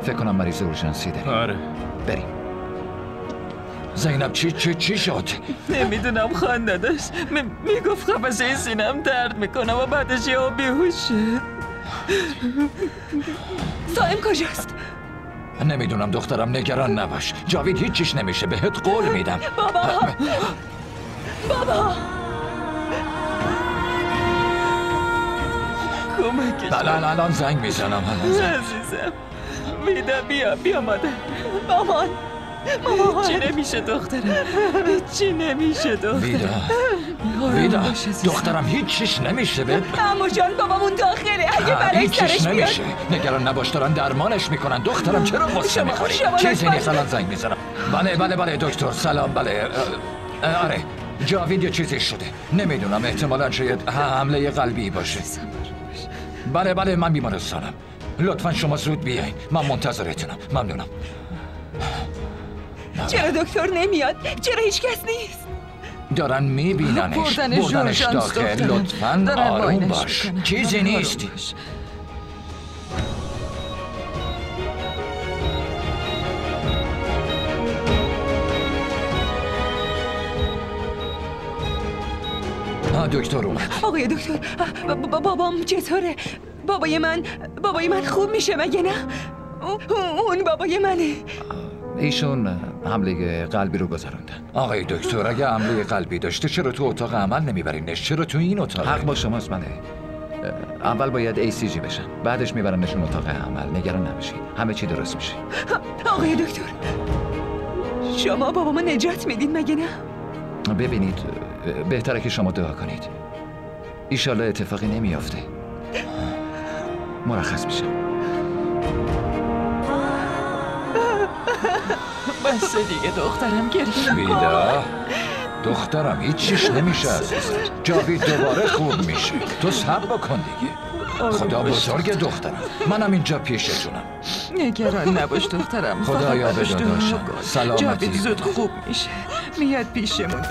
فکر کنم مریض اورژانسی داریم. آره بریم. زینب چی شد؟ نمیدونم خانده داشت میگفت قفسه سینم درد میکنه و بعدش یهو بیهوش شد. سائم کجاست؟ نمیدونم دخترم، نگران نباش. جاوید هیچیش نمیشه، بهت قول میدم. بابا کمکش بله الان زنگ میزنم. عزیزم ویدا بیا مادر. مامان چی نمیشه دخترم، چی نمیشه دخترم. ویدا دخترم هیچیش نمیشه. عمو جان بابامون داخله، اگه برای سرش بیاد. نمیشه. نگران نباش، دارن درمانش میکنن. دخترم چرا غصه میخوری؟ چیزی نیست، الان زنگ میزنم. بله دکتر سلام. بله آره جاوید یه چیزی شده، نمیدونم، احتمالاً شاید حمله قلبی باشه. بله من بیمارستانم. لطفاً شما زود بیاین، من منتظرتونم. ممنونم. چرا دکتر نمیاد؟ چرا هیچ کس نیست؟ دارن میبیننش، بردنش داخل. لطفاً آروم باش، چیزی نیست. دکتر اومد. آقای دکتر بابام چطوره؟ بابای من خوب میشه مگه نه؟ اون بابای منه. ایشون حمله قلبی رو گذروندن. آقای دکتر اگه حمله قلبی داشته چرا تو اتاق عمل نمیبرینش؟ چرا تو این اتاق؟ حق با شماست. اول باید ACG بشن، بعدش میبرنشون اتاق عمل. نگران نباشید، همه چی درست میشه. آقای دکتر شما بابامو نجات میدین مگه نه؟ ببینید بهتره که شما دعا کنید، ایشالله اتفاقی نمیافته. مرخص میشم. بس دیگه دخترم گریه. ویدا دخترم هیچیش نمیشه عزیزم. جاوید دوباره خوب میشه، تو صبر بکن دیگه. خدا بزرگ دخترم، منم اینجا پیشتونم. نگران نباش دخترم. خدایا به داداشم سلامتی. جاوید زود خوب میشه، میاد پیشمون.